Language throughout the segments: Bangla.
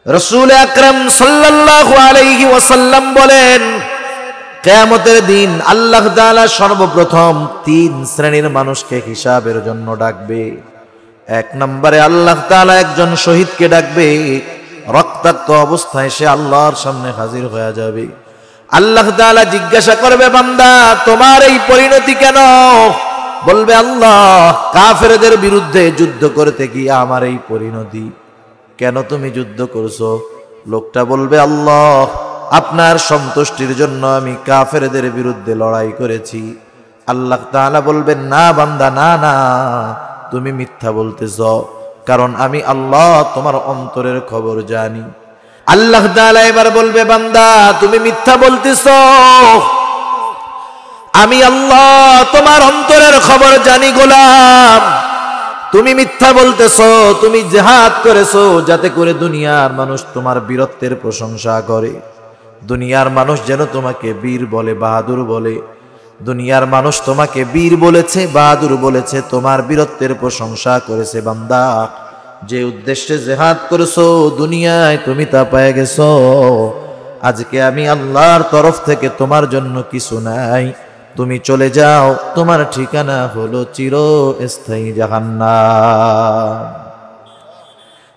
রাসূল আকরাম সাল্লাল্লাহু আলাইহি ওয়াসাল্লাম বলেন, কিয়ামতের দিন আল্লাহ তাআলা সর্বপ্রথম তিন শ্রেণীর মানুষকে হিসাবের জন্য ডাকবে। এক নম্বরে আল্লাহ তাআলা একজন শহীদকে ডাকবে। রক্তাক্ত অবস্থায় সে আল্লাহর সামনে হাজির হয়ে যাবে। আল্লাহ তাআলা জিজ্ঞাসা করবে, বান্দা তোমার এই পরিণতি কেন? বলবে, আল্লাহ কাফেরদের বিরুদ্ধে যুদ্ধ করতে গিয়ে আমার এই পরিণতি। কেন তুমি যুদ্ধ করছো? লোকটা বলবে, আল্লাহ আপনার সন্তুষ্টির জন্য আমি কাফেরদের বিরুদ্ধে লড়াই করেছি। আল্লাহ তাআলা বলবেন, না বান্দা, না না, তুমি মিথ্যা বলতেছ, কারণ আমি আল্লাহ তোমার অন্তরের খবর জানি। আল্লাহ তাআলা এবার বলবে, বান্দা তুমি মিথ্যা বলতেছ, আমি আল্লাহ তোমার অন্তরের খবর জানি গোলাম। তুমি মিথ্যা বলতেছো, তুমি জিহাদ করেছো যাতে করে দুনিয়ার মানুষ তোমার বীরত্বের প্রশংসা করে, দুনিয়ার মানুষ যেন তোমাকে বীর বলে, বাহাদুর বলে। দুনিয়ার মানুষ তোমাকে বীর বলেছে, বাহাদুর বলেছে, তোমার বীরত্বের প্রশংসা করেছে। বান্দা যে উদ্দেশ্যে জিহাদ করেছো দুনিয়ায় তুমি তা পেয়ে গেছো। আজকে আমি আল্লাহর তরফ থেকে তোমার জন্য কিছু নাই, তুমি চলে যাও, তোমার ঠিকানা হলো চিরস্থায়ী জাহান্নাম।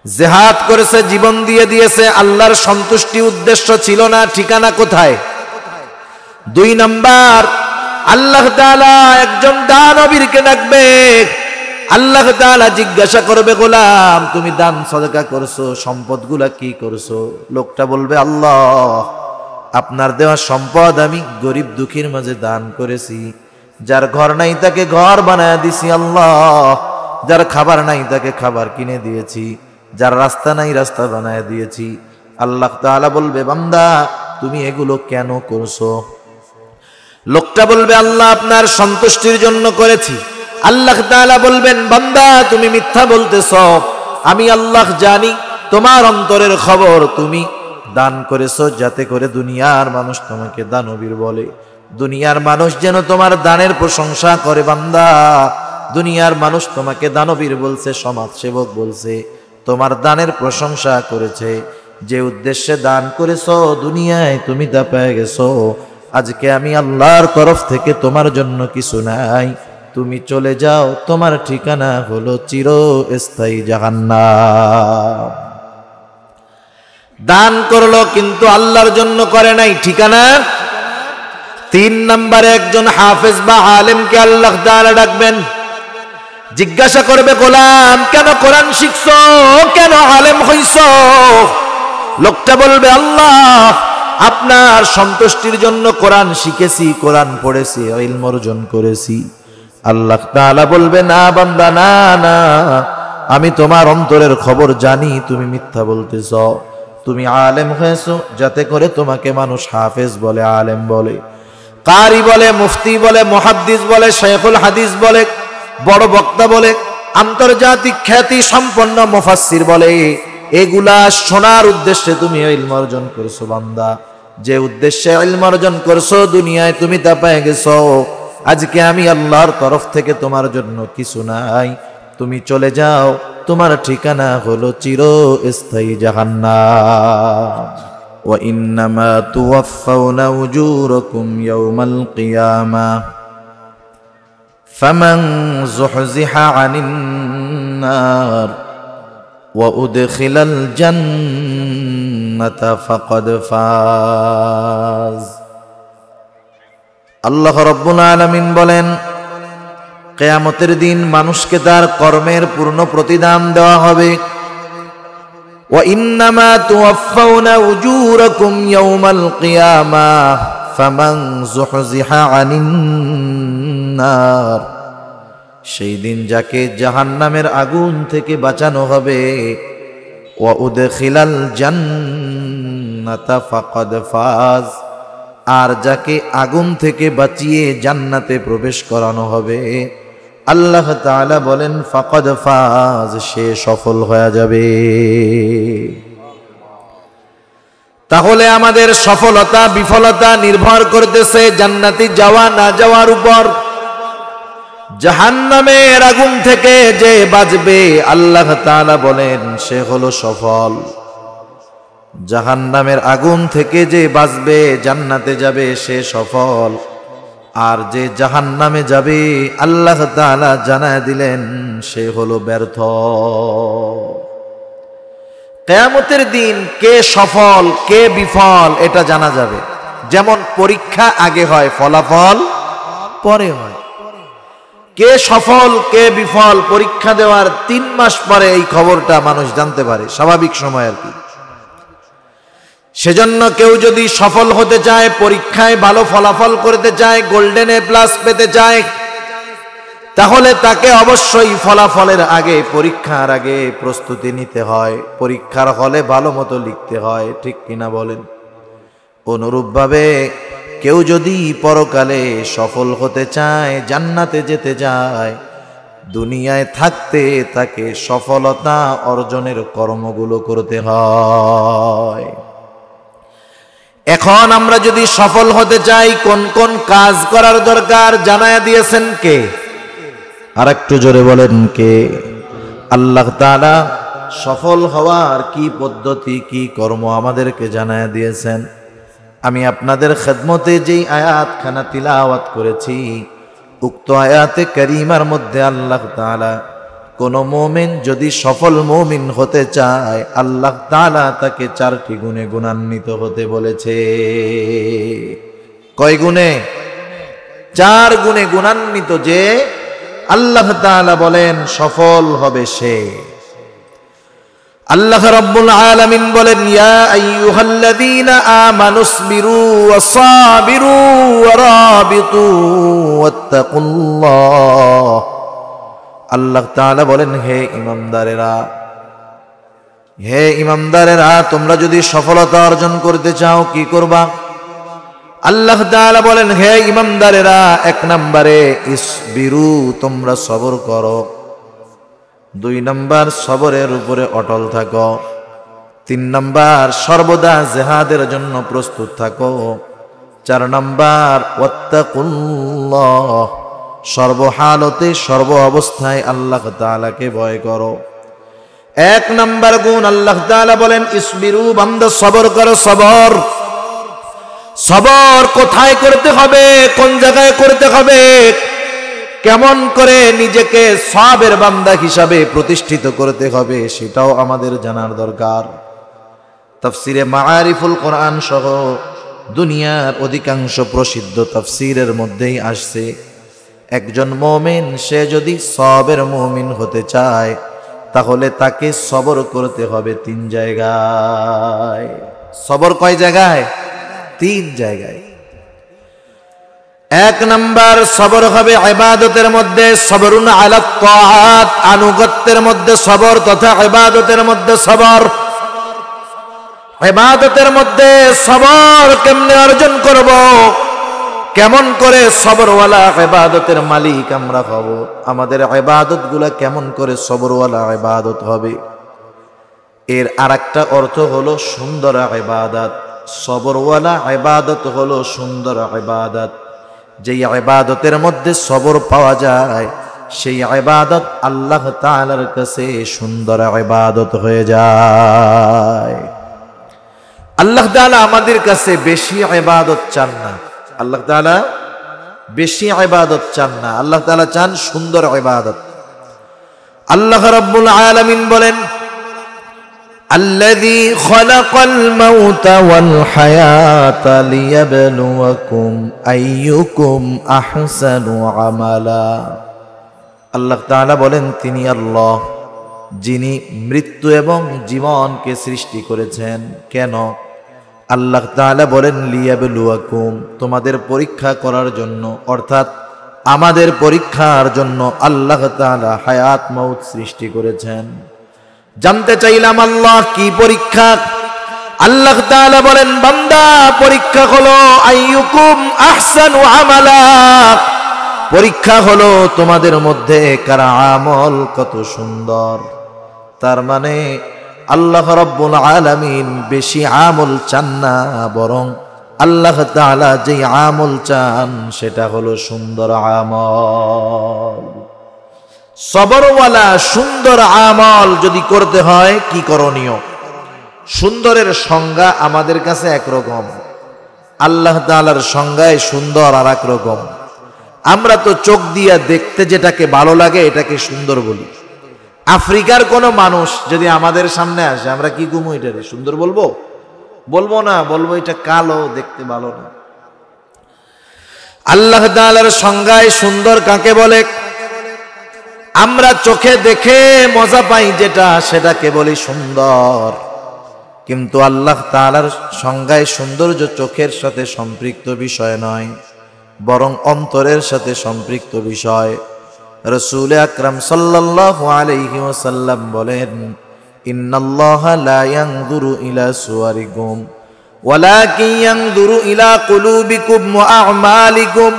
জিহাদ করেছে, জীবন দিয়ে দিয়েছে, আল্লাহর সন্তুষ্টি উদ্দেশ্য ছিল না, ঠিকানা কোথায়? দুই নাম্বার, আল্লাহ তাআলা একজন দানবীরকে ডাকবে। আল্লাহ তাআলা জিজ্ঞাসা করবে, গোলাম তুমি দান সদকা করছো, সম্পদগুলা কি করছো? লোকটা বলবে, আল্লাহ আপনার দেওয়া সম্পদ আমি গরিব দুঃখীর মাঝে দান করেছি। যার ঘর নাই তাকে ঘর বানায় দিছি আল্লাহ, যার খাবার নাই তাকে খাবার কিনে দিয়েছি, যার রাস্তা নাই রাস্তা বানায় দিয়েছি। আল্লাহ তাআলা বলবে, বান্দা তুমি এগুলো কেন করছো? লোকটা বলবে, আল্লাহ আপনার সন্তুষ্টির জন্য করেছি। আল্লাহ তাআলা বলবেন, বান্দা তুমি মিথ্যা বলতেছো, আমি আল্লাহ জানি তোমার অন্তরের খবর। তুমি দান করেছো যাতে করে দুনিয়ার মানুষ তোমাকে দানবীর বলে, দুনিয়ার মানুষ যেন তোমার দানের প্রশংসা করে। বান্দা দুনিয়ার মানুষ তোমাকে দানবীর বলছে, সমাজসেবক বলছে, তোমার দানের প্রশংসা করেছে। যে উদ্দেশ্যে দান করেছো দুনিয়ায় তুমি তা পেয়ে গেছো। আজকে আমি আল্লাহর তরফ থেকে তোমার জন্য কিছু নাই, তুমি চলে যাও, তোমার ঠিকানা হলো চিরস্থায়ী জাহান্নাম। দান করলো কিন্তু আল্লাহর জন্য করে নাই, ঠিকানা। তিন নম্বরে একজন হাফেজ বা আলেমকে আল্লাহ তাআলা ডাকবেন। জিজ্ঞাসা করবে, গোলাম কেন কোরআন শিখছো, কেন আলেম হইছো? লোকটা বলবে, আল্লাহ আপনার সন্তুষ্টির জন্য কোরআন শিখেছি, কোরআন পড়েছি, ইলম অর্জন করেছি। আল্লাহ তাআলা বলবে, না বান্দা, না না, আমি তোমার অন্তরের খবর জানি, তুমি মিথ্যা বলতেছ। তুমি আলেম হয়েছো যাতে করে তোমাকে মানুষ হাফেজ বলে, আলেম বলে, কারি বলে, মুফতি বলে, মুহাদ্দিস বলে, শাইখুল হাদিস বলে, বড় বক্তা বলে, আন্তর্জাতিক খ্যাতি সম্পন্ন মুফাসসির বলে। এগুলা শোনার উদ্দেশ্যে তুমি ইলম অর্জন করছো। বান্দা যে উদ্দেশ্যে ইলম অর্জন করছো দুনিয়ায় তুমি তা পেয়ে গেছো। আজকে আমি আল্লাহর তরফ থেকে তোমার জন্য কিছু নাই, তুমি চলে যাও, তোমার ঠিকানা হলো চিরস্থায়ী জাহান্নাম। ওয়া ইন্নামা তুওয়াফাউনা উজুরাকুম ইয়াওমাল কিয়ামাহ ফামান যুহজিহা আনিন নার ওয়া উদখিলাল জান্নাতা ফাকাদ ফাজ। আল্লাহ রাব্বুল আলামিন বলেন, কিয়ামতের দিন মানুষকে তার কর্মের পূর্ণ প্রতিদান দেওয়া হবে। ওয়া ইন্নামা তুওয়াফাউনা উজুরাকুম ইয়াওমাল কিয়ামাহ ফামান যুহজিহা আনিন নার। সেই দিন যাকে জাহান্নামের আগুন থেকে বাঁচানো হবে, ওয়া উদখিলাল জান্নাতা ফাকাদ ফাজ, আর যাকে আগুন থেকে বাঁচিয়ে জান্নাতে প্রবেশ করানো হবে, আল্লাহ তাআলা বলেন ফাকাদ ফাজ, সে সফল হয়ে যাবে। তাহলে আমাদের সফলতা বিফলতা নির্ভর করতেছে জান্নাতে যাওয়া না যাওয়ার উপর। জাহান্নামের আগুন থেকে যে বাঁচবে আল্লাহ তাআলা বলেন সে হলো সফল। জাহান্নামের আগুন থেকে যে বাঁচবে জান্নাতে যাবে সে সফল, আর যে জাহান্নামে যাবে আল্লাহ তাআলা জানায় দিলেন সে হলো ব্যর্থ। কিয়ামতের দিন কে সফল কে বিফল এটা জানা যাবে। যেমন পরীক্ষা আগে হয়, ফলাফল পরে হয়। কে সফল কে বিফল পরীক্ষা দেওয়ার 3 মাস পরে এই খবরটা মানুষ জানতে পারে, স্বাভাবিক সময় আর কি। সেজন্য কেউ যদি সফল হতে চায়, পরীক্ষায় ভালো ফলাফল করতে চায়, গোল্ডেন এ প্লাস পেতে চায়, তাহলে তাকে অবশ্যই ফলাফলের আগে, পরীক্ষার আগে প্রস্তুতি নিতে হয়, পরীক্ষার হলে ভালো মতো লিখতে হয়, ঠিক কিনা বলেন? অনুরূপভাবে কেউ যদি পরকালে সফল হতে চায়, জান্নাতে যেতে চায়, দুনিয়ায় থাকতে তাকে সফলতা অর্জনের কর্মগুলো করতে হয়। এখন আমরা যদি সফল হতে চাই, কোন কোন কাজ করার দরকার জানায়া দিয়েছেন কে? আর একটু জোরে বলেন কে? আল্লাহ তাআলা সফল হওয়ার কি পদ্ধতি কি কর্ম আমাদেরকে জানায়া দিয়েছেন। আমি আপনাদের খেদমতে যেই আয়াতখানা তিলাওয়াত করেছি, উক্ত আয়াতে কারিমার মধ্যে আল্লাহ তাআলা কোন মুমিন যদি সফল মুমিন হতে চায়, আল্লাহ তাআলা তাকে 4টি গুণে গুণান্বিত হতে বলেছে। কয় গুণে? 4 গুণে গুণান্বিত যে আল্লাহ তাআলা বলেন সফল হবে সে। আল্লাহ রাব্বুল আলামিন বলেন, ইয়া আইয়ুহাল্লাযীনা আমানুসবিরু ওয়াসাবিরু ওয়ারাবিতু ওয়াত্তাকুল্লাহ। আল্লাহ তাআলা বলেন, হে ইমানদারেরা, তোমরা যদি সফলতা অর্জন করতে চাও কি করবা? আল্লাহ তাআলা বলেন, হে ইমানদারেরা, 1 নম্বরে ইসবিরু, তোমরা সবর করো। 2 নম্বর সবরের উপরে অটল থাকো। 3 নম্বর সর্বদা জিহাদের জন্য প্রস্তুত থাকো। 4 নম্বর ওয়াত্তাকুল্লাহ, সর্বহালতে সর্ব অবস্থায় আল্লাহ তাআলাকে ভয় করো। 1 নম্বর গুণ আল্লাহ তাআলা বলেন ইসবিরু, বান্দা সবর করো। সবর কোথায় করতে হবে, কোন জায়গায় করতে হবে, কেমন করে নিজেকে সবের বান্দা হিসাবে প্রতিষ্ঠিত করতে হবে সেটাও আমাদের জানার দরকার। তাফসিরে মাআরিফুল কোরআন সহ দুনিয়ার অধিকাংশ প্রসিদ্ধ তাফসিরের মধ্যেই আসছে, একজন মুমিন সে যদি সবের মুমিন হতে চায় তাহলে তাকে সবর করতে হবে 3 জায়গায়। সবর কয় জায়গায়? 3 জায়গায়। 1 নম্বর সবর হবে ইবাদতের মধ্যে, সবরুন আলা তাআত, আনুগত্যের মধ্যে সবর তথা ইবাদতের মধ্যে সবর। ইবাদতের মধ্যে সবর কেমনে অর্জন করব, কেমন করে সবরওয়ালা ইবাদতের মালিক আমরা হব, আমাদের ইবাদতগুলো কেমন করে সবরওয়ালা ইবাদত হবে। এর আরেকটা অর্থ হলো সুন্দর ইবাদত। সবরওয়ালা ইবাদত হলো সুন্দর ইবাদত। যেই ইবাদতের মধ্যে সবর পাওয়া যায় সেই ইবাদত আল্লাহ তাআলার কাছে সুন্দর ইবাদত হয়ে যায়। আল্লাহ তাআলা আমাদের কাছে বেশি ইবাদত চান না, আল্লাহ তাআলা বেশি ইবাদত চান না, আল্লাহ তাআলা চান সুন্দর ইবাদত। আল্লাহ রাব্বুল আলামিন বলেন, আল্লাযী খালাকাল মাউতা ওয়াল হায়াতা লিয়াবলুয়াকুম আইয়ুকুম আহসানু আমালা। আল্লাহ তাআলা বলেন তিনি আল্লাহ, যিনি মৃত্যু এবং জীবনকে সৃষ্টি করেছেন। কেন? আল্লাহ তাআলা বলেন লিয়াবলুয়াকুম, তোমাদের পরীক্ষা করার জন্য, অর্থাৎ আমাদের পরীক্ষার জন্য আল্লাহ তাআলা হায়াত মউত সৃষ্টি করেছেন। জানতে চাইলাম আল্লাহ কি পরীক্ষা? আল্লাহ তাআলা বলেন বান্দা পরীক্ষা হলো আইয়ুকুম আহসানু আমালা, পরীক্ষা হলো তোমাদের মধ্যে কার আমল কত সুন্দর। তার মানে আল্লাহ রাব্বুল আলামিন বেশি আমল চান না, বরং আল্লাহ তাআলা যে আমল চান সেটা হলো সুন্দর আমল। সবরওয়ালা সুন্দর আমল যদি করতে হয় কি করণীয়? সুন্দরের সংজ্ঞা আমাদের কাছে একরকম, আল্লাহ তাআলার সংজ্ঞায় সুন্দর আর এক রকম। আমরা তো চোখ দিয়া দেখতে যেটাকে ভালো লাগে এটাকে সুন্দর বলি। আফ্রিকার কোনো মানুষ যদি আমাদের সামনে আসে, আমরা কি গুমো এটারে সুন্দর বলবো? বলবো না, বলবো এটা কালো, দেখতে ভালো না। আল্লাহ তাআলার সংজ্ঞায় সুন্দর কাকে বলে? আমরা চোখে দেখে মজা পাই যেটা, সেটাকে বলি সুন্দর। কিন্তু আল্লাহ তাআলার সংজ্ঞায় সৌন্দর্য চোখের সাথে সম্পৃক্ত বিষয় নয়, বরং অন্তরের সাথে সম্পৃক্ত বিষয়। রাসূল আকরাম সাল্লাল্লাহু আলাইহি ওয়াসাল্লাম বলেন, ইন্নাল্লাহা লা ইয়ানজুরু ইলা সুওয়ারিকুম ওয়ালাকিন ইয়ানজুরু ইলা কুলুবিকুম ওয়া আ'মালিকুম।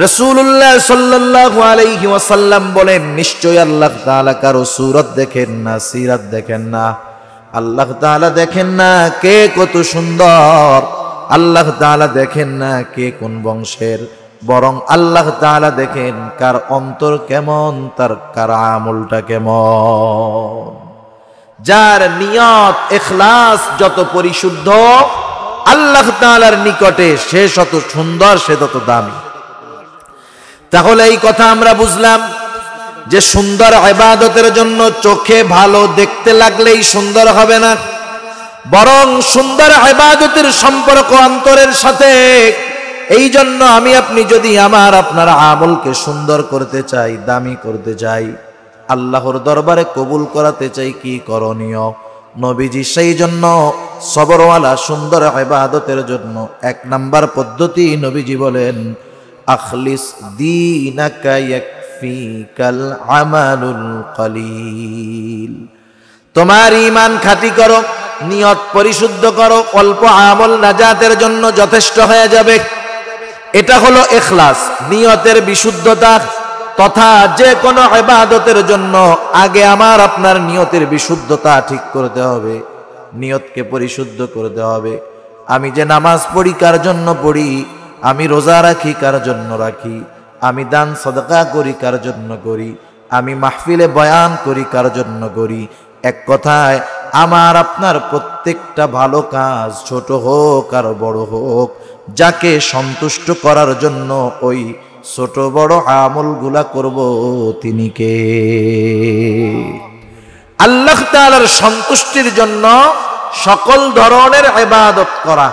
রাসূলুল্লাহ সাল্লাল্লাহু আলাইহি ওয়াসাল্লাম বলেন, নিশ্চয় আল্লাহ তাআলা কারো সূরত দেখেন না, সিরাত দেখেন না। আল্লাহ তাআলা দেখেন না কে কত সুন্দর, আল্লাহ তাআলা দেখেন না কে কোন বংশের, বরং আল্লাহ তাআলা দেখেন কার অন্তর কেমন, তার কার আমলটা কেমন। যার নিয়ত ইখলাস যত পরিশুদ্ধ, আল্লাহ তাআলার নিকটে সে যত সুন্দর, সে তত দামি। তাহলে এই কথা আমরা বুঝলাম যে সুন্দর ইবাদতের জন্য চোখে ভালো দেখতে লাগলেই সুন্দর হবে না, বরং সুন্দর ইবাদতের সম্পর্ক অন্তরের সাথে। এই জন্য আমি আপনি যদি আপনার আমলকে সুন্দর করতে চাই, দামি করতে চাই, আল্লাহর দরবারে কবুল করাতে চাই, কি করণীয়? নবীজি সেই জন্য সবরওয়ালা সুন্দর ইবাদতের জন্য 1 নাম্বার পদ্ধতি নবীজি বলেন, আখলিস দীনাকা ইয়াকফিকাল আমালুল কলিল। তোমার ঈমান খাঁটি করো, নিয়ত পরিশুদ্ধ করো, অল্প আমল নাজাতের জন্য যথেষ্ট হয়ে যাবে। এটা হলো ইখলাস, নিয়তের বিশুদ্ধতা। তথা যে কোনো ইবাদতের জন্য আগে আপনার নিয়তের বিশুদ্ধতা ঠিক করতে হবে, নিয়তকে পরিশুদ্ধ করতে হবে। আমি যে নামাজ পড়ি কার জন্য পড়ি, আমি রোজা রাখি কার জন্য রাখি, আমি দান সাদাকা করি কার জন্য করি, আমি মাহফিলে বয়ান করি কার জন্য করি। এক কথায় আপনার প্রত্যেকটা ভালো কাজ, ছোট হোক আর বড় হোক, যাকে সন্তুষ্ট করার জন্য ওই ছোট বড় আমলগুলা করব, তিনি কে? আল্লাহ তাআলার সন্তুষ্টির জন্য সকল ধরনের ইবাদত করা,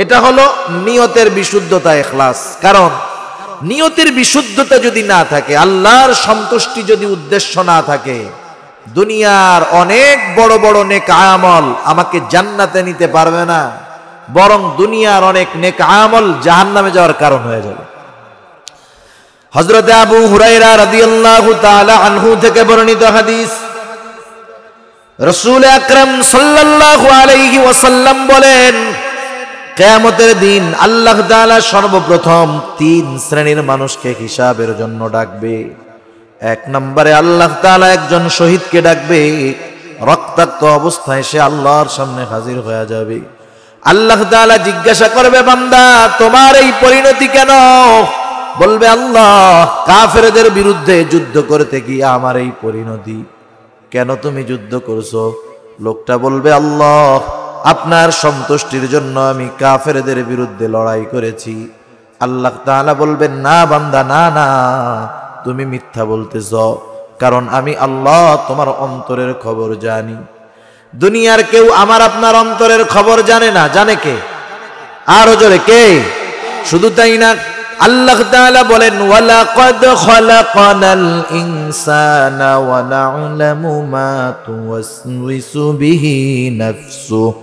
এটা হলো নিয়তের বিশুদ্ধতা, ইখলাস। কারণ নিয়তের বিশুদ্ধতা যদি না থাকে, আল্লাহর সন্তুষ্টি যদি উদ্দেশ্য না থাকে, দুনিয়ার অনেক বড় বড় নেক আমল আমাকে জান্নাতে নিতে পারবে না, বরং দুনিয়ার অনেক নেক আমল জাহান্নামে যাওয়ার কারণ হয়ে যাবে। হযরত আবু হুরায়রা রাদিয়াল্লাহু তাআলা আনহু থেকে বর্ণিত হাদিস, রাসূল আকরাম সাল্লাল্লাহু আলাইহি ওয়াসাল্লাম বলেন, কিয়ামতের দিন আল্লাহ তাআলা সর্বপ্রথম 3 শ্রেণীর মানুষকে হিসাবের জন্য ডাকবে। 1 নম্বরে আল্লাহ তাআলা একজন শহীদকে ডাকবে, রক্তাক্ত অবস্থায় সে আল্লাহর সামনে হাজির হয়ে যাবে। আল্লাহ তাআলা জিজ্ঞাসা করবে, বান্দা তোমার এই পরিণতি কেন? বলবে, আল্লাহ কাফেরদের বিরুদ্ধে যুদ্ধ করতে গিয়ে আমার এই পরিণতি। কেন তুমি যুদ্ধ করছো? লোকটা বলবে, আল্লাহ আপনার সন্তুষ্টির জন্য আমি কাফেরদের বিরুদ্ধে লড়াই করেছি। আল্লাহ তাআলা বলবেন, না বান্দা, না না, তুমি মিথ্যা বলতেছ, কারণ আমি আল্লাহ তোমার অন্তরের খবর জানি। দুনিয়ার কেউ আপনার অন্তরের খবর জানে না, জানে কে? আরো জোরে, কে? শুধু তাই না, আল্লাহ তাআলা বলেন, ওয়ালাকাদ খালাকানাল ইনসানা ওয়া না'লামু মা তুওয়াসওয়িসু বিহি নাফসুহু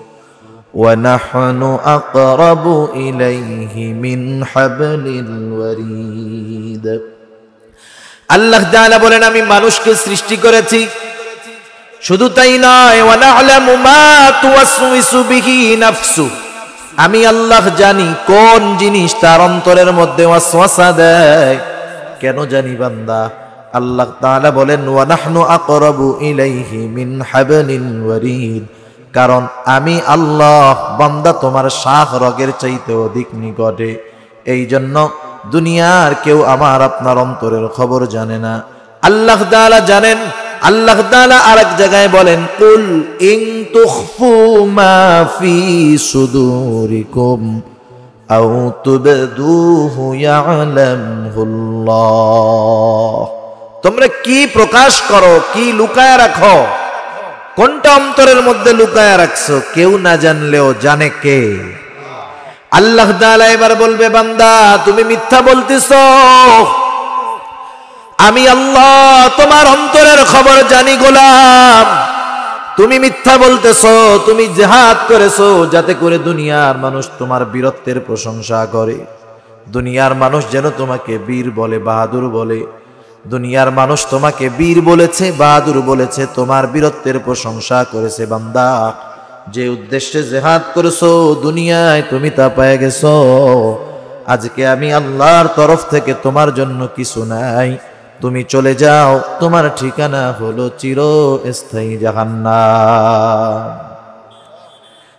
ওয়া নাহনু আকরাবু ইলাইহি মিন হাবলিল ওয়ারিদ। আল্লাহ তাআলা বলেন, আমি মানুষকে সৃষ্টি করেছি, শুধু তাই নয়, ওয়া না'লামু মা তুওয়াসওয়িসু বিহি নাফসুহু, আমি আল্লাহ জানি কোন জিনিস তার অন্তরের মধ্যে ওয়াসওয়াসা দেয়। কেন জানি বান্দা? আল্লাহ তাআলা বলেন, ওয়া নাহনু আকরাবু ইলাইহি মিন হাবলিল ওয়ারিদ, কারণ আমি আল্লাহ বান্দা তোমার শাখ রগের চাইতে অধিক নিকটে। এই জন্য দুনিয়ার কেউ আপনার অন্তরের খবর জানে না। আল্লাহ তাআলা জানেন আল্লাহ তাআলা আরেক জায়গায় বলেন, কুল ইন তুখফু মা ফি সুদুরিকুম আও তুবদুহু ইয়ালামহুল্লাহ। তোমরা কি প্রকাশ করো, কি লুকায়া রাখো, কোনটা অন্তরের মধ্যে লুকায়া রাখছো, কেউ না জানলেও জানে কে? আল্লাহ তাআলা এবার বলবে, বান্দা তুমি মিথ্যা বলতেছো, আমি আল্লাহ তোমার অন্তরের খবর জানি গোলাম। তুমি মিথ্যা বলতেছো, তুমি জিহাদ করেছো যাতে করে দুনিয়ার মানুষ তোমার বীরত্বের প্রশংসা করে, দুনিয়ার মানুষ যেন তোমাকে বীর বলে, বাহাদুর বলে। দুনিয়ার মানুষ তোমাকে বীর বলেছে, বাহাদুর বলেছে, তোমার বীরত্বের প্রশংসা করেছে। বান্দা যে উদ্দেশ্যে জিহাদ করেছো দুনিয়ায় তুমি তা পেয়ে গেছো। আজকে আমি আল্লাহর তরফ থেকে তোমার জন্য কিছু নাই, তুমি চলে যাও, তোমার ঠিকানা হলো চিরস্থায়ী জাহান্নাম।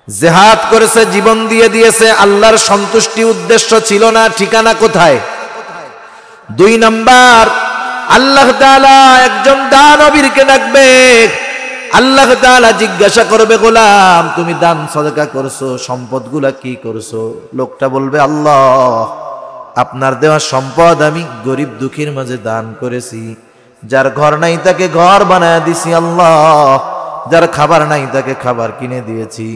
জিহাদ করেছে, জীবন দিয়ে দিয়েছে, আল্লাহর সন্তুষ্টি উদ্দেশ্য ছিল না, ঠিকানা কোথায়? 2 নাম্বার, আল্লাহ তাআলা একজন দানবীরকে ডাকবে। আল্লাহ তাআলা জিজ্ঞাসা করবে, গোলাম তুমি দান সদকা করছো, সম্পদগুলা কি করছো? লোকটা বলবে, আল্লাহ আপনার দেওয়া সম্পদ আমি গরিব দুঃখীর মাঝে দান করেছি। যার ঘর নাই তাকে ঘর বানায় দিছি আল্লাহ, যার খাবার নাই তাকে খাবার কিনে দিয়েছি,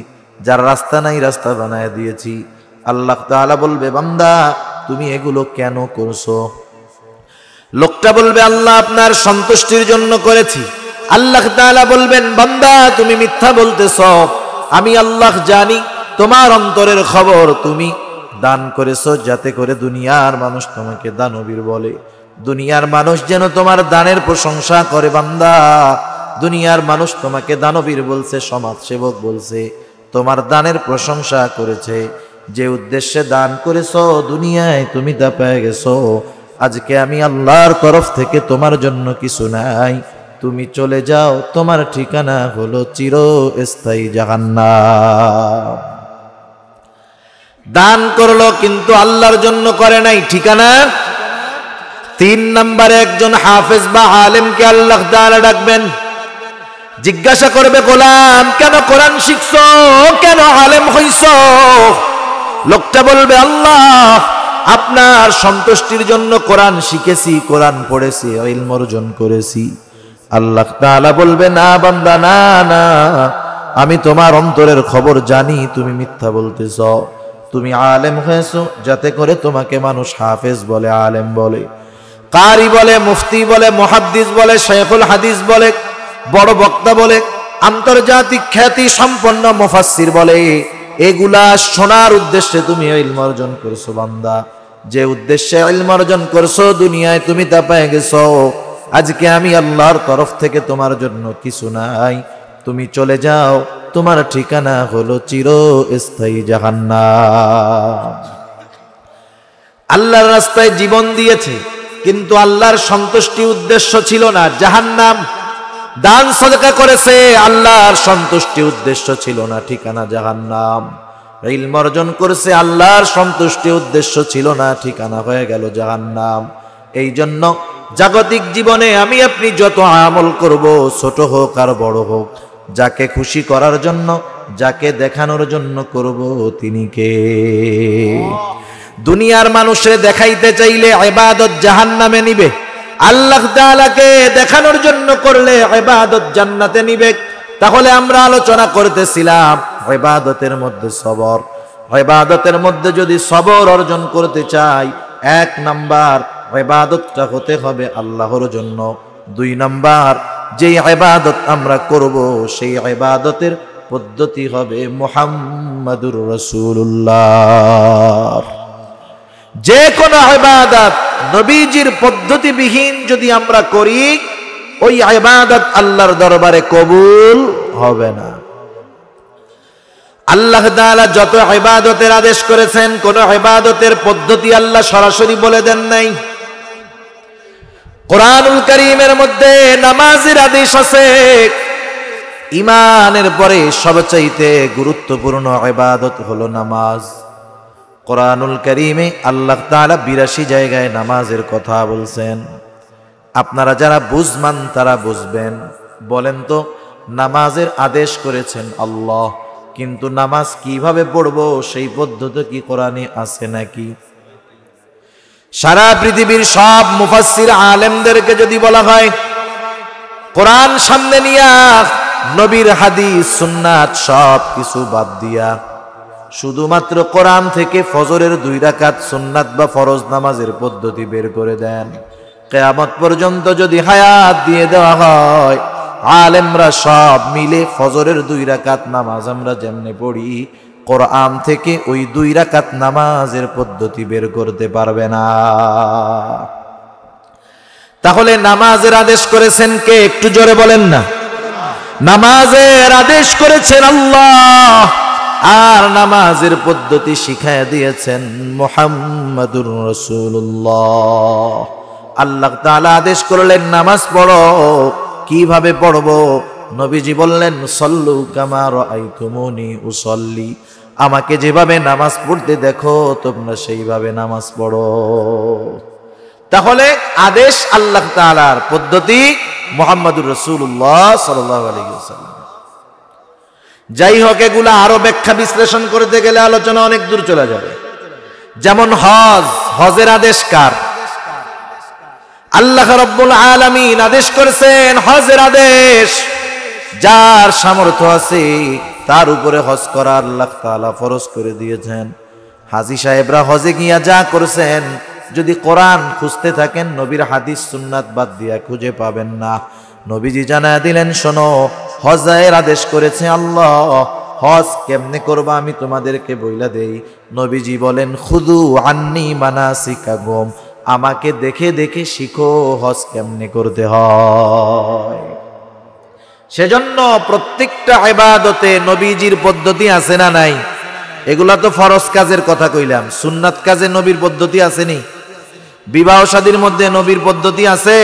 যার রাস্তা নাই রাস্তা বানায় দিয়েছি। আল্লাহ তাআলা বলবে, বান্দা তুমি এগুলো কেন করছো? লোকটা বলবে, আল্লাহ আপনার সন্তুষ্টির জন্য করেছি। আল্লাহ তাআলা বলবেন, বান্দা তুমি মিথ্যা বলতেছ, আমি আল্লাহ জানি তোমার অন্তরের খবর। তুমি দান করেছো যাতে করে দুনিয়ার মানুষ তোমাকে দানবীর বলে, দুনিয়ার মানুষ যেন তোমার দানের প্রশংসা করে। বান্দা দুনিয়ার মানুষ তোমাকে দানবীর বলছে, সমাজসেবক বলছে, তোমার দানের প্রশংসা করেছে। যে উদ্দেশ্যে দান করেছো দুনিয়ায় তুমি তা পেয়ে গেছো। আজকে আমি আল্লাহর তরফ থেকে তোমার জন্য কিছু নাই, তুমি চলে যাও, তোমার ঠিকানা হলো চিরস্থায়ী জাহান্নাম। দান করলো কিন্তু আল্লাহর জন্য করে নাই, ঠিকানা। 3 নম্বরে একজন হাফেজ বা আলেমকে আল্লাহ তাআলা ডাকবেন, জিজ্ঞাসা করবে, গোলাম কেন কোরআন শিখছো, কেন আলেম হইছো? লোকটা বলবে, আল্লাহ আপনার সন্তুষ্টির জন্য কোরআন শিখেছি, কোরআন পড়েছি, ইলম অর্জন করেছি। আল্লাহ তাআলা বলবে, না বান্দা, না না, আমি তোমার অন্তরের খবর জানি, তুমি মিথ্যা বলতেছ। তুমি আলেম হয়েছো যাতে করে তোমাকে মানুষ হাফেজ বলে, আলেম বলে, কারি বলে, মুফতি বলে, মুহাদ্দিস বলে, শাইখুল হাদিস বলে, বড় বক্তা বলে, আন্তর্জাতিক খ্যাতি সম্পন্ন মুফাসসির বলে। এগুলা শোনার উদ্দেশ্যে তুমি ইলম অর্জন করছো। বান্দা যে উদ্দেশ্যে ইলম অর্জন করছো দুনিয়ায় তুমি তা পেয়ে গেছো। আজকে আমি আল্লাহর তরফ থেকে তোমার জন্য কিছু নাই, তুমি চলে যাও, তোমার ঠিকানা হলো চিরস্থায়ী জাহান্নাম। আল্লাহর রাস্তায় জীবন দিয়েছে কিন্তু আল্লাহর সন্তুষ্টি উদ্দেশ্য ছিল না, জাহান্নাম। দান সদকা করেছে, আল্লাহর সন্তুষ্টি উদ্দেশ্য ছিল না, ঠিকানা জাহান্নাম। ইলম অর্জন করেছে, আল্লাহর সন্তুষ্টি উদ্দেশ্য ছিল না, ঠিকানা হয়ে গেল জাহান্নাম। এই জন্য জাগতিক জীবনে আমি আপনি যত আমল করব, ছোট হোক আর বড় হোক, যাকে খুশি করার জন্য, যাকে দেখানোর জন্য করব, তিনি কে? দুনিয়ার মানুষের দেখাইতে চাইলে ইবাদত জাহান্নামে নিবে, আল্লাহ তাআলাকে দেখানোর জন্য করলে ইবাদত জান্নাতে নিবে। তাহলে আমরা আলোচনা করতেছিলাম ইবাদতের মধ্যে সবর। ইবাদতের মধ্যে যদি সবর অর্জন করতে চাই, 1 নাম্বার ইবাদতটা হতে হবে আল্লাহর জন্য। 2 নাম্বার যে ইবাদত আমরা করব সেই ইবাদতের পদ্ধতি হবে মুহাম্মাদুর রাসূলুল্লাহ। যে কোনো ইবাদত নবীজির পদ্ধতিবিহীন যদি আমরা করি, ওই ইবাদত আল্লাহর দরবারে কবুল হবে না। আল্লাহ তাআলা যত ইবাদতের আদেশ করেছেন, কোন ইবাদতের পদ্ধতি আল্লাহ সরাসরি বলে দেন নাই। কোরআনুল কারীমের মধ্যে নামাজের আদেশ আছে। ঈমানের পরে সবচাইতে গুরুত্বপূর্ণ ইবাদত হলো নামাজ। কোরআনুল কারীমে আল্লাহ তাআলা 82 জায়গায় নামাজের কথা বলছেন। আপনারা যারা বুঝমান তারা বুঝবেন। বলেন তো, নামাজের আদেশ করেছেন আল্লাহ, কিন্তু নামাজ কিভাবে পড়বো সেই পদ্ধতি কি কোরআনে আছে নাকি? সারা পৃথিবীর সব মুফাসসির আলেমদেরকে যদি বলা হয় কোরআন সামনে নিয়া নবীর হাদিস সুন্নাত সব কিছু বাদ দিয়া শুধুমাত্র কোরআন থেকে ফজরের 2 রাকাত সুন্নাত বা ফরজ নামাজের পদ্ধতি বের করে দেন, কিয়ামত পর্যন্ত যদি হায়াত দিয়ে দেওয়া হয়, আলেমরা সব মিলে ফজরের 2 রাকাত নামাজ আমরা যেমনে পড়ি, কোরআন থেকে ওই 2 রাকাত নামাজের পদ্ধতি বের করতে পারবে না। তাহলে নামাজের আদেশ করেছেন কে? একটু জোরে বলেন না। নামাজের আদেশ করেছেন আল্লাহ, আর নামাজের পদ্ধতি শিখায় দিয়েছেন মুহাম্মাদুর রাসূলুল্লাহ। আল্লাহ তাআলা আদেশ করলেন নামাজ পড়ো। কিভাবে পড়বো? নবীজি বললেন সল্লু কামা রাআইতুমুনি উসল্লি, আমাকে যেভাবে নামাজ পড়তে দেখো তোমরা সেইভাবে নামাজ পড়ো। তাহলে আদেশ আল্লাহ তাআলার, পদ্ধতি মুহাম্মাদুর রাসূলুল্লাহ সাল্লাল্লাহু আলাইহি ওয়াসাল্লাম। যাই হোক, এগুলা আরো ব্যাখ্যা বিশ্লেষণ করতে গেলে আলোচনা অনেক দূর চলে যাবে। যেমন হজের আদেশ কার? আল্লাহ রাব্বুল আলামিন আদেশ করেছেন হজের আদেশ। যার সামর্থ্য আছে তার উপরে হজ করা আল্লাহ তাআলা ফরজ করে দিয়েছেন। হাজী সাহেবরা হজে গিয়া যা করেছেন, যদি কোরআন খুঁজতে থাকেন নবীর হাদিস সুন্নাত বাদ দিয়া খুঁজে পাবেন না। নবীজি জানায় দিলেন, শোনো, হজের আদেশ করেছে আল্লাহ, হজ কেমনে করবা আমি তোমাদেরকে বইলা দেই। নবীজি বলেন খুদু আন্নি মানাসিকাকুম, আমাকে দেখে দেখে শিখো হজ কেমনে করতে হয়। সেজন্য প্রত্যেকটা ইবাদতে নবীজির পদ্ধতি আছে না নাই? এগুলা তো ফরজ কাজের কথা কইলাম, সুন্নাত কাজে নবীর পদ্ধতি আসেনি? বিবাহ শাদীর মধ্যে নবীর পদ্ধতি আছে?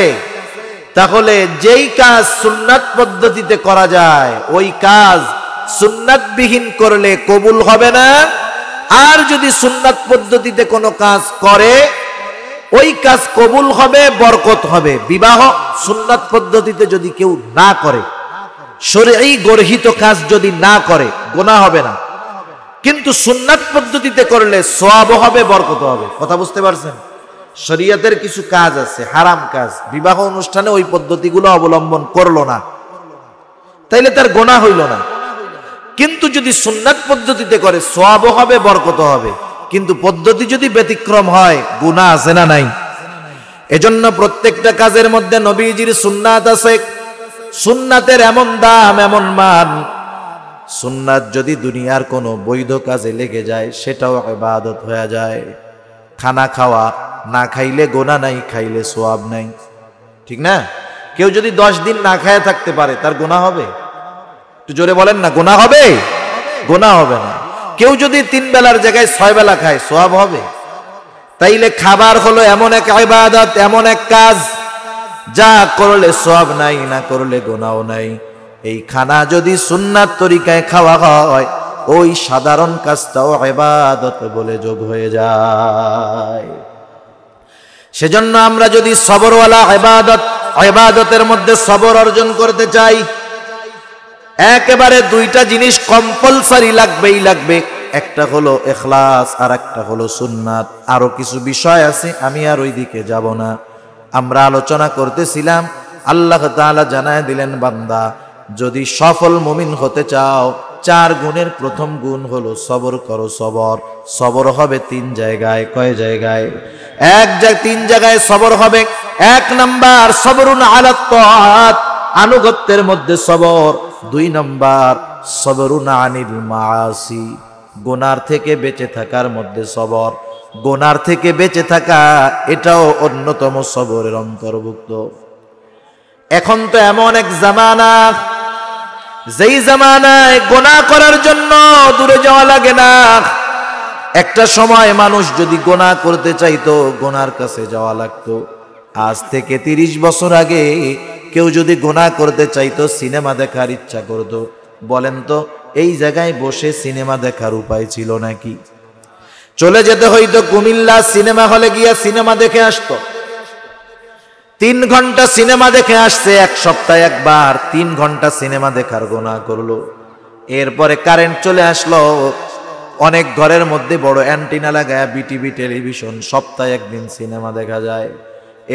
তাহলে যেই কাজ সুন্নাত পদ্ধতিতে করা যায় ওই কাজ সুন্নাতবিহীন করলে কবুল হবে না। আর যদি সুন্নাত পদ্ধতিতে কোনো কাজ করে ওই কাজ কবুল হবে, বরকত হবে। বিবাহ সুন্নাত পদ্ধতিতে যদি কেউ না করে, শরঈ গর্হিত কাজ যদি না করে, গুনাহ হবে না, কিন্তু সুন্নাত পদ্ধতিতে করলে সওয়াব হবে, বরকত হবে। কথা বুঝতে পারছেন? শরীয়তের কিছু কাজ আছে, হারাম কাজ, বিবাহ অনুষ্ঠানে ওই পদ্ধতিগুলো অবলম্বন করলো না, তাইলে তার গুনাহ হইল না। কিন্তু যদি সুন্নাত পদ্ধতিতে করে সওয়াব হবে, বরকত হবে। কিন্তু পদ্ধতি যদি ব্যতিক্রম হয়, গুনাহ আছে না নাই? এজন্য প্রত্যেকটা কাজের মধ্যে নবীজির সুন্নাত আছে। সুন্নাতের এমন দাম, এমন মান, সুন্নাত যদি দুনিয়ার কোনো বৈধ কাজে লেগে যায় সেটাও ইবাদত হয়ে যায়। খানা খাওয়া, না খাইলে গুনাহ নাই, খাইলে সওয়াব নাই, ঠিক না? কেউ যদি 10 দিন না খায় থাকতে পারে, তার গুনাহ হবে? একটু জোরে বলেন না, গুনাহ হবে? গুনাহ হবে না। কেউ যদি 3 বেলার জায়গায় 6 বেলা খায়, সওয়াব হবে? তাইলে খাবার হলো এমন এক ইবাদত, এমন এক কাজ যা করলে সওয়াব নাই, না করলে গুনাহ নাই। এই খানা যদি সুন্নাত তরিকায় খাওয়া হয়, ওই সাধারণ কাজটাও ইবাদত বলে যোগ হয়ে যায়। সেজন্য আমরা যদি সবরওয়ালা ইবাদতের মধ্যে সবর অর্জন করতে চাই, একেবারে 2টা জিনিস কম্পালসারি লাগবেই লাগবে। একটা হলো ইখলাস, আর একটা হলো সুন্নাত। আরো কিছু বিষয় আছে, আমি আর ওই দিকে যাব না। আমরা আলোচনা করতেছিলাম, আল্লাহ তাআলা জানায় দিলেন, বান্দা যদি সফল মুমিন হতে চাও, 4 গুণের প্রথম গুণ হলো সবর করো। সবর হবে 3 জায়গায়। কয় জায়গায়? 3 জায়গায় সবর হবে। 1 নাম্বার সবরুন আলা তাআত, আনুগত্যের মধ্যে সবর। 2 নাম্বার সবরুন আনিল মাআসি, গুনার থেকে বেঁচে থাকার মধ্যে সবর। গুনার থেকে বেঁচে থাকা এটাও অন্যতম সবরের অন্তর্ভুক্ত। এখন তো এমন এক জামানা, যেই জামানায় গুনাহ করার জন্য দূরে যাওয়া লাগে না। একটা সময় মানুষ যদি গুনাহ করতে চাইতো, গুনার কাছে যাওয়া লাগতো। আজ থেকে 30 বছর আগে কেউ যদি গুনাহ করতে চাইতো, সিনেমা দেখার ইচ্ছা করতো, বলেন তো এই জায়গায় বসে সিনেমা দেখার উপায় ছিল নাকি? চলে যেতে হইতো কুমিল্লা, সিনেমা হলে গিয়া সিনেমা দেখে আসতো। 3 ঘন্টা সিনেমা দেখে আসছে, এক সপ্তাহে একবার 3 ঘন্টা সিনেমা দেখার গুনাহ করলো। এরপরে কারেন্ট চলে আসলো, অনেক ঘরের মধ্যে বড় অ্যান্টিনা লাগায় বিটিভি টেলিভিশন, সপ্তাহে একদিন সিনেমা দেখা যায়।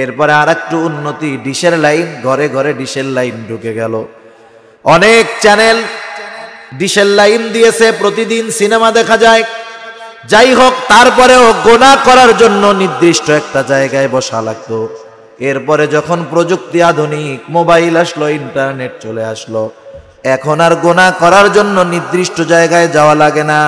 এরপরে আর একটু উন্নতি, ডিশের লাইন, ঘরে ঘরে ডিশের লাইন ঢুকে গেল, অনেক চ্যানেল ডিশের লাইন দিয়েছে, প্রতিদিন সিনেমা দেখা যায়। যাই হোক, তারপরেও গুনাহ করার জন্য নির্দিষ্ট একটা জায়গায় বসা লাগতো। এরপরে যখন প্রযুক্তি আধুনিক, মোবাইল আসলো, ইন্টারনেট চলে আসলো, এখন আর গুনাহ করার জন্য নির্দিষ্ট জায়গায় যাওয়া লাগে না,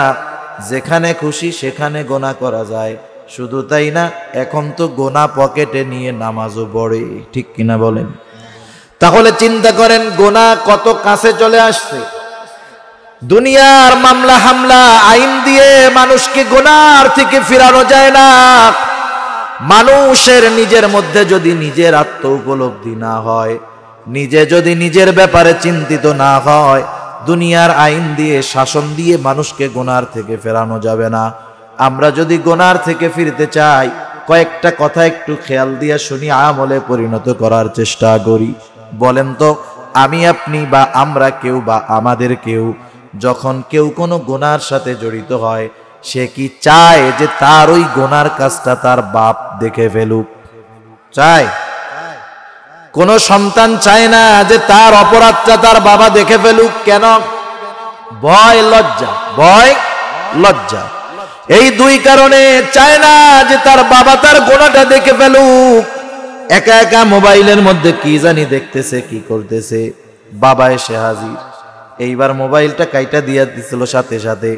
যেখানে খুশি সেখানে গুনাহ করা যায়। শুধু তাই না, এখন তো গুনাহ পকেটে নিয়ে নামাজও পড়ে, ঠিক কিনা বলেন? তাহলে চিন্তা করেন গুনাহ কত কাছে চলে আসছে। দুনিয়ার মামলা হামলা আইন দিয়ে মানুষকে গুনার থেকে ফিরানো যায় না। মানুষের নিজের মধ্যে যদি নিজের আত্ম উপলব্ধি না হয়, নিজে যদি নিজের ব্যাপারে চিন্তিত না হয়, দুনিয়ার আইন দিয়ে, শাসন দিয়ে মানুষকে গুনার থেকে ফেরানো যাবে না। আমরা যদি গুনার থেকে ফিরতে চাই, কয়েকটা কথা একটু খেয়াল দিয়ে শুনি, আমলে পরিণত করার চেষ্টা করি। বলেন তো, আমি আপনি বা আমরা কেউ বা আমাদের কেউ যখন কেউ কোনো গুনার সাথে জড়িত হয়, সে কি চায় যে তার ওই গুনার কাজটা তার বাপ দেখে ফেলুক? চায়? কোন সন্তান চায় না যে তার অপরাধটা তার বাবা দেখে ফেলুক। কেন? ভয়, লজ্জা। ভয়, লজ্জা, এই দুই কারণে চায় না যে তার বাবা তার গুনাহটা দেখে ফেলুক। একা একা মোবাইলের মধ্যে কি জানি দেখতেছে, কি করতেছে, বাবা এসে হাজির। এইবার মোবাইলটা কাইটা দিয়া দিছিল, সাথে সাথে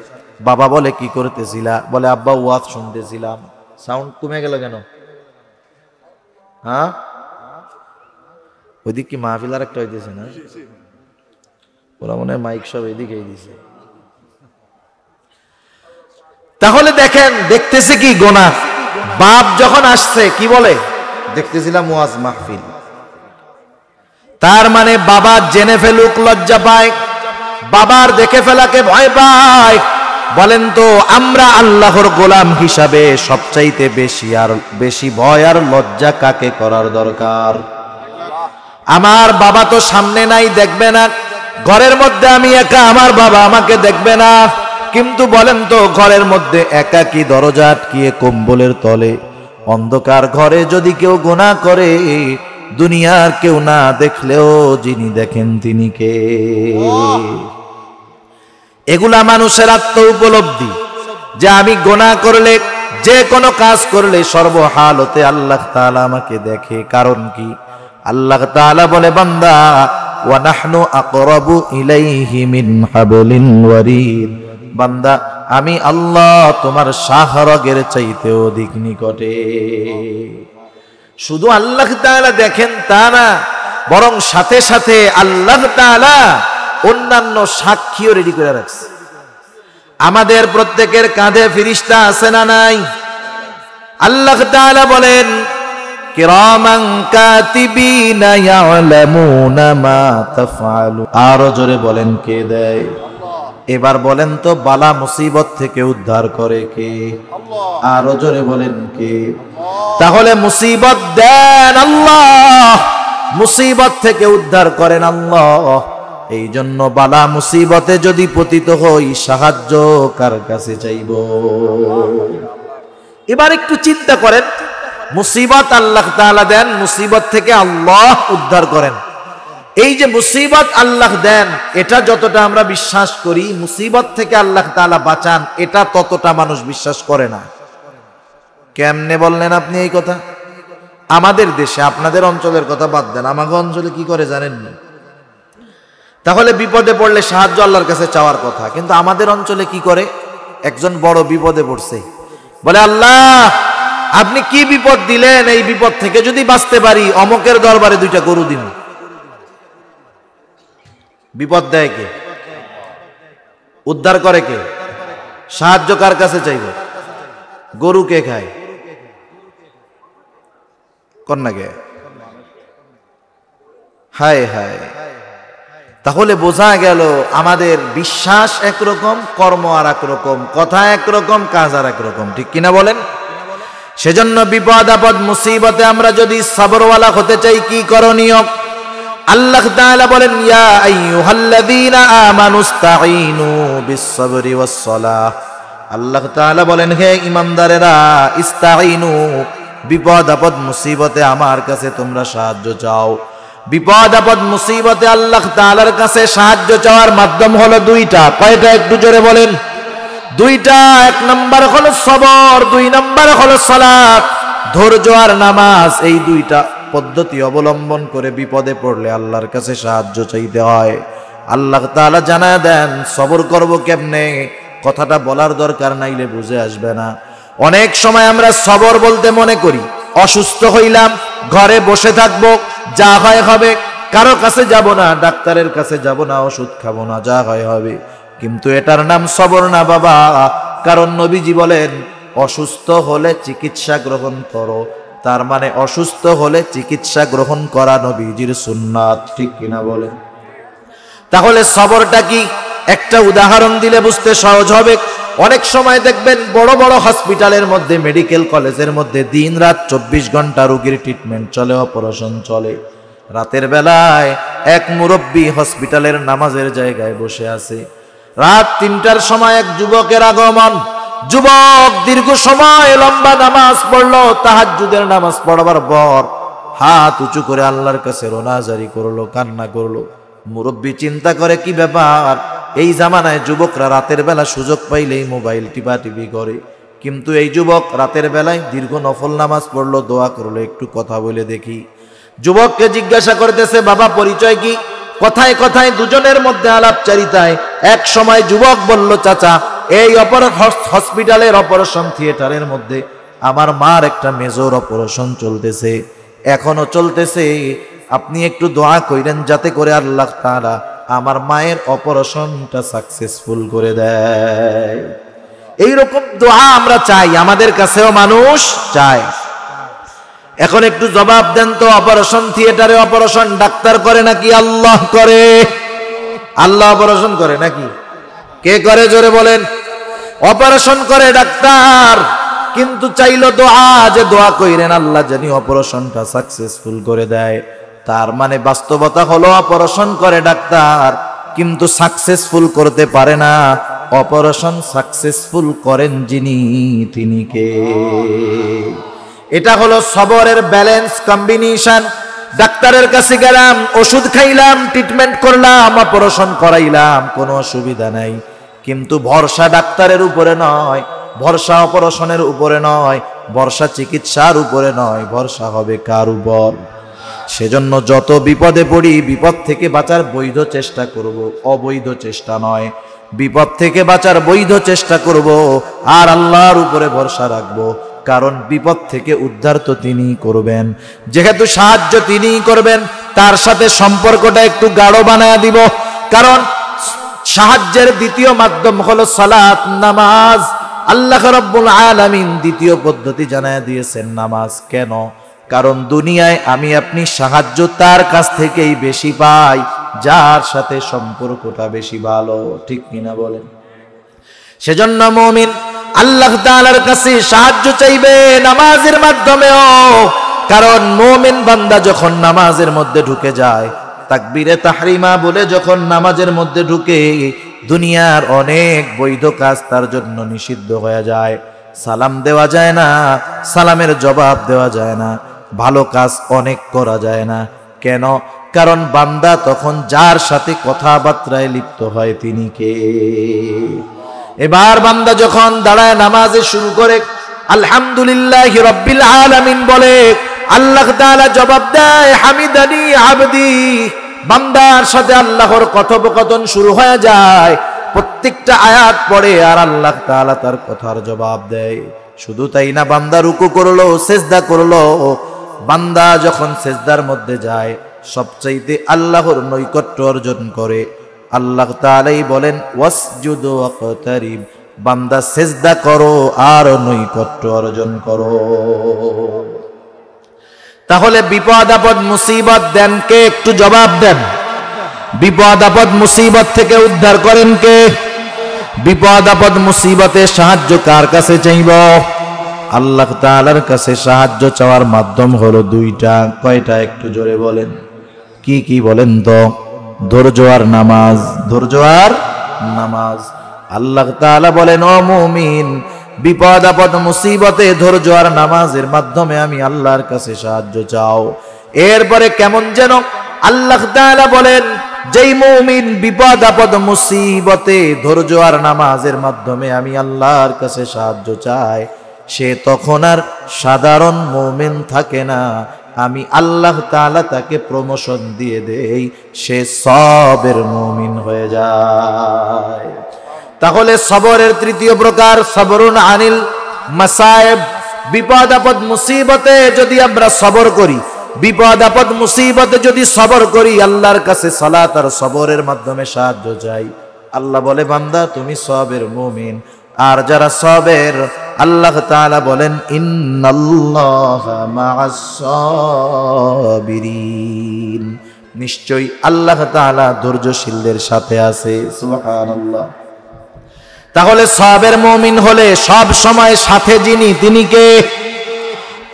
বাবা বলে কি করতেছিলা? বলে আব্বা ওয়াজ শুনতেছিলাম। সাউন্ড কমে গেল কেন? হ্যাঁ, ওইদিক কি মাহফিল আর একটা হইতেছে না? ওরা মনে হয় মাইক সব এদিকেই দিছে। তাহলে দেখেন, দেখতেছে কি গুনাহ। বাপ যখন আসছে কি বলে? দেখতেছিলাম ওয়াজ মাহফিল। তার মানে বাবা জেনে ফেলুক লজ্জা পায়, বাবার দেখে ফেলাকে ভয় পায়। বলেন তো, আমরা আল্লাহর গোলাম হিসাবে সবচাইতে বেশি ভয় আর লজ্জা কাকে করার দরকার? আমার বাবা তো সামনে নাই, দেখবে না। ঘরের মধ্যে আমি একা, আমার বাবা আমাকে দেখবে না। কিন্তু বলেন তো, ঘরের মধ্যে একাকী, দরজা আটকিয়ে কম্বলের তলে অন্ধকার ঘরে যদি কেউ গুনাহ করে, দুনিয়ার কেউ না দেখলেও যিনি দেখেন তিনি কে? এগুলা মানুষের আত্ম উপলব্ধি, যে আমি গুনাহ করলে, যে কোনো কাজ করলে সর্বহালতে আল্লাহ তাআলা আমাকে দেখে। কারণ কি? আল্লাহ তাআলা বলে, বান্দা, ওয়া নাহনু আকরাবু ইলাইহি মিন হাবলিন ওয়ারিদ, বান্দা আমি আল্লাহ তোমার শাহরগের চাইতে অধিক নিকটে। শুধু আল্লাহ তাআলা দেখেন তা না, বরং সাথে সাথে আল্লাহ তাআলা অন্যান্য সাক্ষীও রেডি করে রাখছে। আমাদের প্রত্যেকের কাঁধে ফেরেশতা আছে না নাই? আল্লাহ তাআলা বলেন, কিরামান কাতিবিনা ইয়ালামুনা মা তাফআলু। আরো জোরে বলেন, কে দেয়? এবার বলেন তো, বালা মুসিবত থেকে উদ্ধার করে কে? আরো জোরে বলেন, কে? তাহলে মুসিবত দেন আল্লাহ, মুসিবত থেকে উদ্ধার করেন আল্লাহ। এই জন্য বালা মুসিবতে যদি পতিত হই, সাহায্য কার কাছে চাইব? এবার একটু চিন্তা করেন, মুসিবত আল্লাহ তাআলা দেন, মুসিবত থেকে আল্লাহ উদ্ধার করেন। এই যে মুসিবত আল্লাহ দেন, এটা যতটা আমরা বিশ্বাস করি, মুসিবত থেকে আল্লাহ তাআলা বাঁচান, এটা ততটা মানুষ বিশ্বাস করে না। কেমনে বললেন আপনি এই কথা? আমাদের দেশে, আপনাদের অঞ্চলের কথা বাদ দেন, আমাদের অঞ্চলে কি করে জানেন না? তাহলে বিপদে পড়লে সাহায্য আল্লাহর কাছে চাওয়ার কথা, কিন্তু আমাদের অঞ্চলে কি করে? একজন বড় বিপদে পড়ছে, বলে আল্লাহ আপনি কি বিপদ দিলেন, এই বিপদ থেকে যদি বাঁচতে পারি অমকের দরবারে 2টা গরু দিন। বিপদ দেয় কে? উদ্ধার করে কে? সাহায্য কার কাছে চাইব? গরু কে খায়? কন্যা কে? হায় হায়। তাহলে বোঝা গেল আমাদের বিশ্বাস একরকম, কর্ম আর একরকম, কথা একরকম, কাজ আর একরকম, ঠিক কিনা বলেন? সেজন্য বিপদ আপদ মুসিবতে আমরা যদি সবরওয়ালা হতে চাই কি করণীয়? আল্লাহ তাআলা বলেন, ইয়া আইয়ুহাল্লাযীনা আমানুস্তাঈনু বিস-সাবরি ওয়াস-সালাহ। আল্লাহ তাআলা বলেন, হে ঈমানদারেরা, ইস্তাঈনু, বিপদ আপদ মুসিবতে আমার কাছে তোমরা সাহায্য চাও। বিপদ আপদ মুসিবতে আল্লাহ তাআলার কাছে সাহায্য চাওয়ার মাধ্যম হলো দুইটা। কয়টা একটু জোরে বলেন? দুইটা। এক নাম্বার হলো সবর, দুই নাম্বার হলো সালাত, ধৈর্য আর নামাজ। এই দুইটা পদ্ধতি অবলম্বন করে বিপদে পড়লে আল্লাহর কাছে সাহায্য চাইতে হয়। আল্লাহ তাআলা জানায় দেন সবর করব কেমনে, কথাটা বলার দরকার নাইলে বুঝে আসবে না। অনেক সময় আমরা সবর বলতে মনে করি অসুস্থ হইলাম, ঘরে বসে থাকবো, যা হয় হবে, কারো কাছে যাব না, ডাক্তারের কাছে যাব না, ওষুধ খাবো না, যা হয় হবে। কিন্তু এটার নাম সবর না বাবা। কারণ নবীজি বলেন, অসুস্থ হলে চিকিৎসা গ্রহণ করো। তার মানে অসুস্থ হলে চিকিৎসা গ্রহণ করা নবীজির সুন্নাত, ঠিক কিনা বলেন? তাহলে সবরটা কি? একটা উদাহরণ দিলে বুঝতে সহজ হবে। অনেক সময় দেখবেন বড় বড় হসপিটালের মধ্যে, মেডিকেল কলেজের মধ্যে দিন রাত 24 ঘন্টা রোগীর ট্রিটমেন্ট চলে, অপারেশন চলে। রাতের বেলায় এক মুরব্বী হসপিটালের নামাজের জায়গায় বসে আছে। রাত 3টার সময় এক যুবকের আগমন। যুবক দীর্ঘ সময় লম্বা নামাজ পড়লো, তাহাজ্জুদের নামাজ পড়বার পর হাত উঁচু করে আল্লাহর কাছে রোনাজারি করলো, কান্না করলো। মুরব্বী চিন্তা করে, কি ব্যাপার? এই জামানায় যুবকরা রাতের বেলা সুযোগ পাইলেই মোবাইল টিপাটিপি করে, কিন্তু এই যুবক রাতের বেলায় দীর্ঘ নফল নামাজ পড়লো, দোয়া করলো, একটু কথা বলে দেখি। যুবককে জিজ্ঞাসা করতেছে, বাবা পরিচয় কি? কথায় কথায় দুজনের মধ্যে আলাপচারিতায় এক সময় যুবক বলল, চাচা, এই হসপিটালের অপারেশন থিয়েটারের মধ্যে আমার মার একটা মেজর অপারেশন চলতেছে, এখনো চলতেছে। আপনি একটু দোয়া কইরেন যাতে করে আল্লাহ তাআলা আমার মায়ের অপারেশনটা সাকসেসফুল করে দেয়। এইরকম দোয়া আমরা চাই, আমাদের কাছেও মানুষ চায়। এখন একটু জবাব দেন তো, অপারেশন থিয়েটারে অপারেশন ডাক্তার করে নাকি আল্লাহ করে? আল্লাহ অপারেশন করে নাকি? কে করে জোরে বলেন? অপারেশন করে ডাক্তার, কিন্তু চাইলো দোয়া, যে দোয়া কইরেন আল্লাহ জানি অপারেশনটা সাকসেসফুল করে দেয়। তার মানে বাস্তবতা হলো অপারেশন করে ডাক্তার, কিন্তু সাকসেসফুল করতে পারে না। অপারেশন সাকসেসফুল করেন যিনি, তিনি কে? এটা হলো সবরের ব্যালেন্স কম্বিনেশন। ডাক্তারের কাছে গেলাম, ওষুধ খাইলাম, ট্রিটমেন্ট করলাম, অপারেশন করাইলাম, কোনো অসুবিধা নাই, কিন্তু ভরসা ডাক্তারের উপরে নয়, ভরসা অপারেশনের উপরে নয়, ভরসা চিকিৎসার উপরে নয়, ভরসা হবে কার উপর? সেজন্য যত বিপদে পড়ি, বিপদ থেকে বাঁচার বৈধ চেষ্টা করব, অবৈধ চেষ্টা নয়। বিপদ থেকে বাঁচার বৈধ চেষ্টা করব, আর আল্লাহর উপরে ভরসা রাখবো। কারণ বিপদ থেকে উদ্ধার তো তিনিই করবেন। যেহেতু সাহায্য তিনিই করবেন, তার সাথে সম্পর্কটা একটু গাঢ় বানায়া দিব। কারণ সাহায্যের দ্বিতীয় মাধ্যম হলো সালাত, নামাজ। আল্লাহ রাব্বুল আলামিন দ্বিতীয় পদ্ধতি জানায়া দিয়েছেন নামাজ। কেন? কারণ দুনিয়ায় আমি আপনি সাহায্য তার কাছ থেকেই বেশি পাই, যার সাথে সম্পর্কটা বেশি ভালো, ঠিক কিনা বলেন? সেজন্য মুমিন আল্লাহ তাআলার কাছে সাহায্য চাইবে নামাজের মাধ্যমেও। কারণ মুমিন বান্দা যখন নামাজের মধ্যে ঢুকে যায়, তাকবীরে তাহরিমা বলে যখন নামাজের মধ্যে ঢুকে, দুনিয়ার অনেক বৈধ কাজ তার জন্য নিষিদ্ধ হয়ে যায়। সালাম দেওয়া যায় না, সালামের জবাব দেওয়া যায় না, ভালো কাজ অনেক করা যায় না। কেন? কারণ বান্দা তখন যার সাথে কথাবার্তায় লিপ্ত হয় তিনি কে? এবার বান্দা যখন দাঁড়ায় নামাজে শুরু করে আলহামদুলিল্লাহি রাব্বিল আলামিন বলে, আল্লাহ তাআলা জবাব দেয় হামিদানি আবদি। বান্দার সাথে আল্লাহর কথোপকথন শুরু হয়ে যায়, প্রত্যেকটা আয়াত পড়ে আর আল্লাহ তাআলা তার কথার জবাব দেয়। শুধু তাই না, বান্দা রুকু করলো, সিজদা করলো। বান্দা যখন সিজদার মধ্যে যায়, সবচাইতে আল্লাহর নৈকট্য অর্জন করে। আল্লাহ তাআলাই বলেন ওয়াসজুদু ওয়াকতারিব, বান্দা সিজদা করো আর নৈকট্য অর্জন করো। তাহলে বিপদ আপদ মুসিবত দেন কে? একটু জবাব দেন। বিপদ আপদ মুসিবত থেকে উদ্ধার করেন কে? বিপদ আপদ মুসিবতে সাহায্য কার কাছে চাইব? আল্লাহ তাআলার কাছে সাহায্য চাওয়ার মাধ্যম হলো দুইটা। কয়টা একটু জোরে বলেন, কি কি বলেন তো? ধৈর্য আর নামাজ। ধৈর্য আর নামাজ। আল্লাহ তাআলা বলেন, ও মুমিন, বিপদ আপদ মুসিবতে ধৈর্য আর নামাজের মাধ্যমে আমি আল্লাহর কাছে সাহায্য চাও। এরপরে কেমন যেন আল্লাহ তাআলা বলেন, যেই মুমিন বিপদ আপদ মুসিবতে ধৈর্য আর নামাজের মাধ্যমে আমি আল্লাহর কাছে সাহায্য চাই, সে তখন আর সাধারণ মুমিন থাকে না, আমি আল্লাহ তাআলা তাকে প্রমোশন দিয়ে দেই, সে সবের মুমিন হয়ে যায়। তাহলে সবরের তৃতীয় প্রকার সবরুন আনিল মাসায়েব। বিপদ আপদ মুসিবতে যদি আমরা সবর করি, বিপদ আপদ মুসিবতে যদি সবর করি, আল্লাহর কাছে সালাত আর সবরের মাধ্যমে সাহায্য চাই, আল্লাহ বলে, বান্দা তুমি সবের মুমিন। আর যারা সবের, আল্লাহ তাআলা বলেন, ইন্নাল্লাহা মাআস সাবিরিন, নিশ্চয়ই আল্লাহ তাআলা ধৈর্যশীলদের সাথে আছে। সুবহানাল্লাহ। তাহলে সবের মুমিন হলে সব সময় সাথে যিনি, তিনি কে?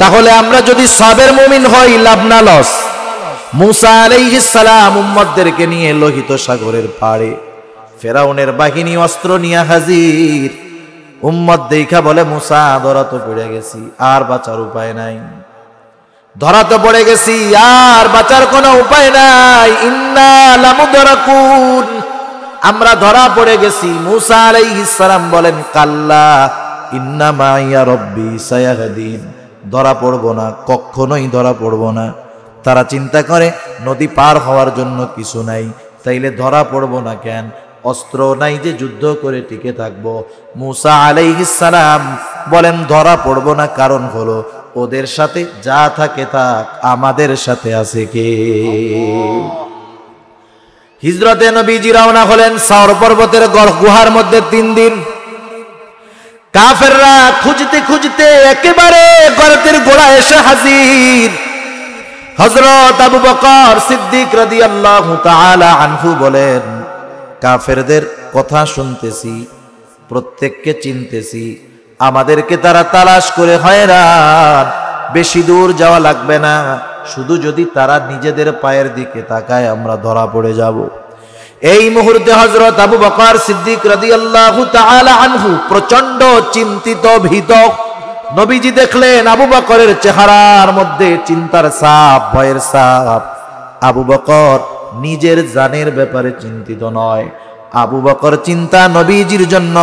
তাহলে আমরা যদি সবের মুমিন হই, লাভ না লস? মুসা আলাইহিস সালাম উম্মতদেরকে নিয়ে লোহিত সাগরের পাড়ে, ফেরাউনের বাহিনী অস্ত্র নিয়ে হাজির। উম্মত দেখা বলে, মুসা ধরা তো পড়ে গেছি, আর বাঁচার উপায় নাই। ধরা তো পড়ে গেছি, আর বাঁচার কোনো উপায় নাই। ইন্না লামুদরাকুন, আমরা ধরা পড়ে গেছি। মুসা আলাইহিস সালাম বলেন, কাল্লা ইন্না মাইয়া রব্বি সায়াহদিন, ধরা পড়বো না, কখনোই ধরা পড়বো না। তারা চিন্তা করে নদী পার হওয়ার জন্য কিছু নাই, তাইলে ধরা পড়বো না কেন? অস্ত্র নাই যে যুদ্ধ করে টিকে থাকবো। মুসা আলাইহিস সালাম বলেন, ধরা পড়বো না, কারণ হলো ওদের সাথে যা থাকে থাক, আমাদের সাথে আছে কে? হিজরতে নবীজি রওনা হলেন সাওর পর্বতের গুহার মধ্যে 3 দিন। কাফেররা খুঁজতে খুঁজতে একেবারে গর্তের গোড়ায় এসে হাজির। হযরত আবু বকর সিদ্দিক রাদিয়াল্লাহু তাআলা আনহু বলেন, কাফেরদের কথা শুনতেছি, প্রত্যেককে চিনতেছি, আমাদেরকে তারা তালাশ করে হয়রান, বেশি দূর যাওয়া লাগবে না, শুধু যদি তারা নিজেদের পায়ের দিকে তাকায় আমরা ধরা পড়ে যাব। এই মুহূর্তে হযরত আবু বকর সিদ্দিক রাদিয়াল্লাহু তাআলা আনহু প্রচন্ড চিন্তিত, ভীত। নবীজি দেখলেন আবু বকরের চেহারার মধ্যে চিন্তার ছাপ, ভয়ের ছাপ। আবু বকর নিজের জানের ব্যাপারে চিন্তিত নয়, আবু বকর চিন্তা নবীজির জন্য।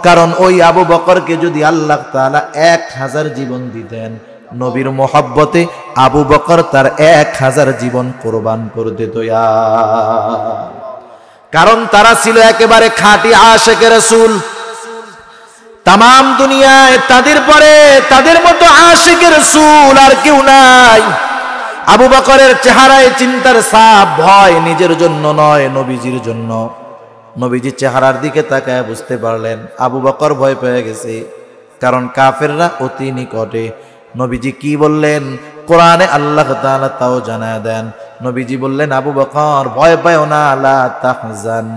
কারণ ওই আবু বকরকে যদি আল্লাহ তাআলা 1000 জীবন দিতেন, নবীর মোহাব্বতে আবু বকর তার 1000 জীবন কোরবান করতে তৈয়ার। কারণ তারা ছিল একেবারে খাঁটি আশিকে রাসূল। তামাম দুনিয়ায় তাদের পরে তাদের মতো আশিকে রাসূল আর কেউ নাই। আবু বকরের চেহারায় চিন্তার ছাপ, ভয় নিজের জন্য নয়, নবীজির জন্য। নবীজি চেহারার দিকে তাকায় বুঝতে পারলেন আবু বকর ভয় পেয়ে গেছে, কারণ কাফেররা অতি নিকটে। নবীজি কি বললেন? কোরআনে আল্লাহ তাআলা তাও জানায় দেন। নবীজি বললেন, আবু বকর ভয় পাও না, লা তাহজান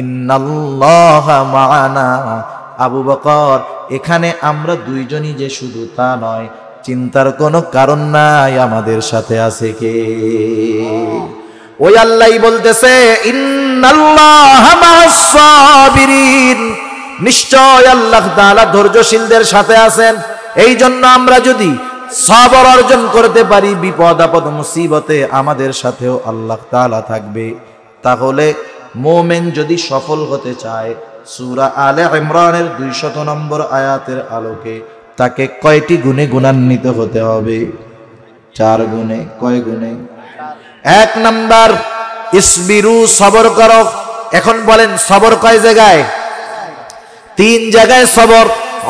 ইন্নাল্লাহা মাআনা। আবু বকর, এখানে আমরা দুইজনই যে শুধু তা নয়, চিন্তার কোনো কারণ নাই, আমাদের সাথে আছে কে? ওই আল্লাহই বলতেছে, ইন্নাল্লাহা মাআস সাবিরিন, নিশ্চয় আল্লাহ তাআলা ধৈর্যশীলদের সাথে আছেন। এই জন্য আমরা যদি সবর অর্জন করতে পারি, বিপদ আপদ মুসিবতে আমাদের সাথেও আল্লাহ তাআলা থাকবে। তাহলে মুমিন যদি সফল হতে চায়, সূরা আলে ইমরানের 200 নম্বর আয়াতের আলোকে তাকে কয়টি গুণে গুণান্বিত হতে হবে? 4 গুণে। কয় গুণে? 1 নাম্বার, ইসবিরু, সবর করো। এখন বলেন সবর কয় জায়গায়? 3 জায়গায় সবর।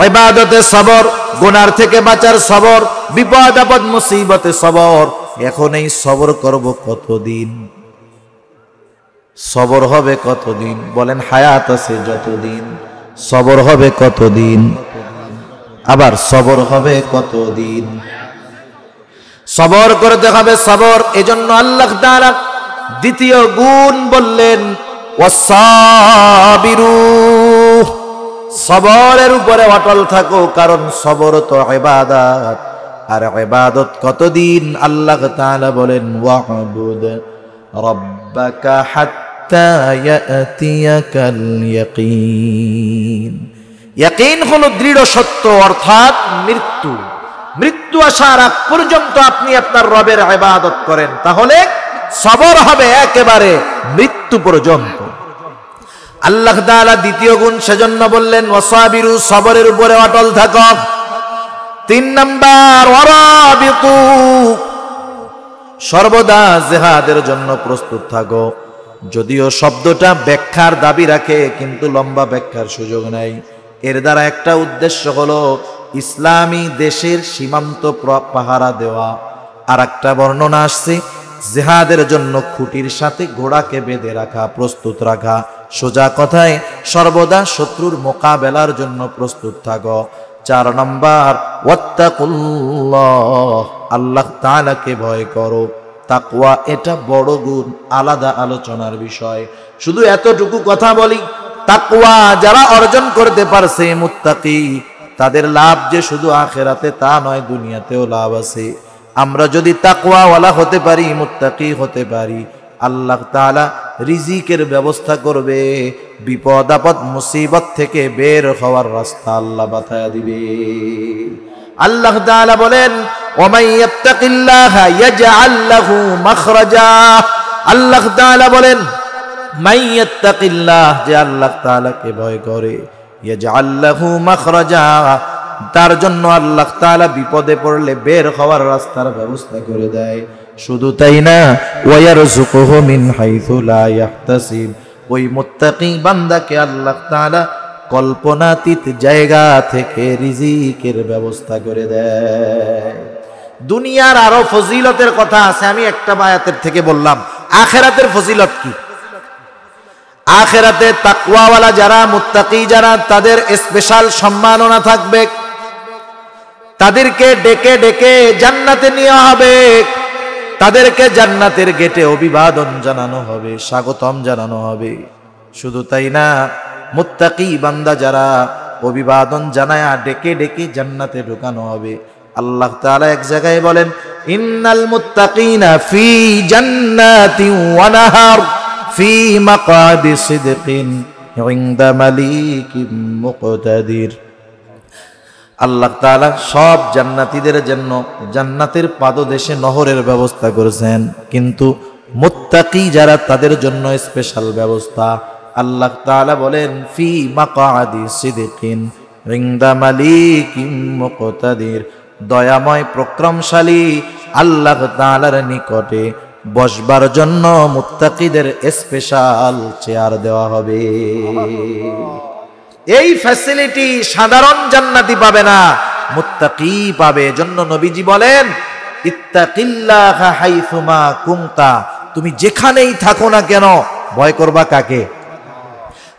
ইবাদতে সবর, গুনার থেকে বাঁচার সবর, বিপদ আপদ মুসিবতে সবর। এখন এই সবর করব কতদিন? সবর হবে কতদিন? বলেন, হায়াত আছে যতদিন। সবর হবে কতদিন? আবার সবর হবে কতদিন? সবর করতে হবে, সবর। এজন্য আল্লাহ তাআলা দ্বিতীয় গুণ বললেন, ওয়াসাবিরু, সবরের উপরে অটল থাকো, কারণ সবর তো ইবাদত। আর ইবাদত কতদিন? আল্লাহ তাআলা বলেন ওয়া'বুদ রাব্বাকা হাত্তা ইয়াতিয়াকাল ইয়াকিন। ইয়াকিন হলো দৃঢ় সত্য, অর্থাৎ মৃত্যু। মৃত্যু আসার আগ পর্যন্ত আপনি আপনার রবের ইবাদত করেন, তাহলে সবর হবে একেবারে মৃত্যু পর্যন্ত। আল্লাহ তাআলা দ্বিতীয় গুণ সেজন্য বললেন ওয়াসাবিরু, সবরের উপরে অটল থাকো। 3 নাম্বার ওয়ারাবিতু, সর্বদা জিহাদের জন্য প্রস্তুত থাকো। যদিও শব্দটা ব্যাখ্যার দাবি রাখে, কিন্তু লম্বা ব্যাখ্যার সুযোগ নাই। এর দ্বারা একটা উদ্দেশ্য হলো ইসলামী দেশের সীমান্ত পাহারা দেওয়া। আর একটা বর্ণনা আসছে জিহাদের জন্য খুঁটির সাথে ঘোড়াকে বেঁধে রাখা, প্রস্তুত রাখা। সোজা কথায় সর্বদা শত্রুর মোকাবেলার জন্য প্রস্তুত থাকো। 4 নম্বর ওয়াত্তাকুল্লাহ, আল্লাহ তাআলাকে ভয় করো। তাকওয়া এটা বড় গুণ, আলাদা আলোচনার বিষয়। শুধু এতটুকু কথা বলি, তাকওয়া যারা অর্জন করতে পারছে মুত্তাকি, তাদের লাভ যে শুধু আখিরাতে তা নয়, দুনিয়াতেও লাভ আছে। আমরা যদি তাকওয়াওয়ালা হতে পারি, মুত্তাকি হতে পারি, আল্লাহ তাআলা রিজিকের ব্যবস্থা করবে। বিপদ আপদ মুসিবত থেকে বের হওয়ার রাস্তা আল্লাহ বাতায়া দিবে। আল্লাহ তাআলা বলেন ওয়ামান ইয়াত্তাকিল্লাহা ইয়াজআল লাহু মাখরাজা। আল্লাহ তাআলা বলেন মান ইয়াত্তাকিল্লাহ, যে আল্লাহ তাআলাকে ভয় করে, ইয়াজআল লাহু মাখরাজা, তার জন্য আল্লাহ তাআলা বিপদে পড়লে বের হওয়ার রাস্তার ব্যবস্থা করে দেয়। শুধু তাই না, ওয়ায়ারযুকুহু মিন হাইথু লা ইয়াহতাসিব, ওই মুত্তাকি বান্দাকে আল্লাহ তাআলা কল্পনাতীত জায়গা থেকে রিজিকের ব্যবস্থা করে দেয়। দুনিয়ার আরো ফজিলতের কথা আছে, আমি একটা আয়াতের থেকে বললাম। আখিরাতের ফজিলত কি? আখিরাতে তাকওয়াওয়ালা যারা, মুত্তাকি যারা, তাদের স্পেশাল সম্মাননা থাকবে। তাদেরকে ডেকে ডেকে জান্নাতে নেওয়া হবে, তাদেরকে জান্নাতের গেটে অভিবাদন জানানো হবে, স্বাগতম জানানো হবে। শুধু তাই না, মুত্তাকি বান্দা যারা, অভিবাদন জানায়া ডেকে ডেকে জান্নাতে ঢোকানো হবে। আল্লাহ তাআলা এক জায়গায় বলেন ইন্নাল মুত্তাকিনা ফি জান্নাতিন ওয়া নাহার ফি মাকাদি সিদকিন ইনদা মালিকিন মুকতাদির। আল্লাহ তাআলা সব জান্নাতীদের জন্য জান্নাতের পাদদেশে নহরের ব্যবস্থা করেছেন, কিন্তু মুত্তাকি যারা, তাদের জন্য স্পেশাল ব্যবস্থা। আল্লাহ তাআলা বলেন ফি মাকাদি সিদকিন ইনদা মালিকিন মুকতাদির, দয়াময় প্রক্রমশালী আল্লাহ তাআলার নিকটে বসবার জন্য মুত্তাকিদের স্পেশাল চেয়ার দেওয়া হবে। এই ফ্যাসিলিটি সাধারণ জান্নাতি পাবে না, মুত্তাকি পাবে। এজন্য নবীজি বলেন ইত্তাকিল্লাহা হাইসুমা কুনতা, তুমি যেখানেই থাকো না কেন ভয় করবা কাকে?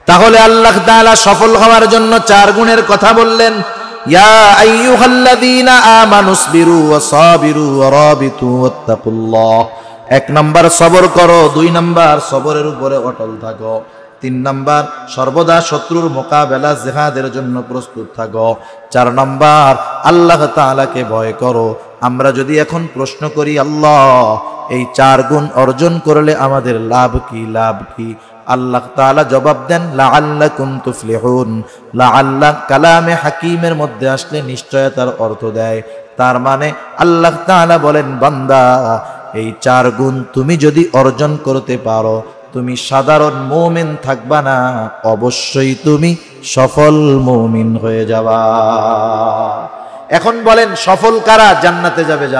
তাহলে আল্লাহ তাআলা সফল হওয়ার জন্য 4 গুণের কথা বললেন। ইয়া আইয়ুহাল্লাযীনা আমানুসবিরু ওয়াসাবিরু ওয়ারাবিতু ওয়াত্তাকুল্লাহ। 1 নাম্বার সবর করো, 2 নাম্বার সবরের উপরে অটল থাকো, 3 নাম্বার সর্বদা শত্রুর মোকাবেলা জিহাদের জন্য প্রস্তুত থাকো, 4 নাম্বার আল্লাহ তাআলাকে ভয় করো। আমরা যদি এখন প্রশ্ন করি আল্লাহ এই 4 গুণ অর্জন করলে আমাদের লাভ কি, লাভ কি? আল্লাহ তাআলা জবাব দেন লাআল্লাকুম তুফলিহুন। লাআল্লাহ কালামে হাকিমের মধ্যে আসলে নিশ্চয়তার অর্থ দেয়। তার মানে আল্লাহ তাআলা বলেন বান্দা এই 4 গুণ তুমি যদি অর্জন করতে পারো, তুমি সাধারণ মুমিন থাকবা না, অবশ্যই তুমি সফল মুমিন হয়ে যাবা। এখন বলেন সফল কারা? জান্নাতে যাবে যারা।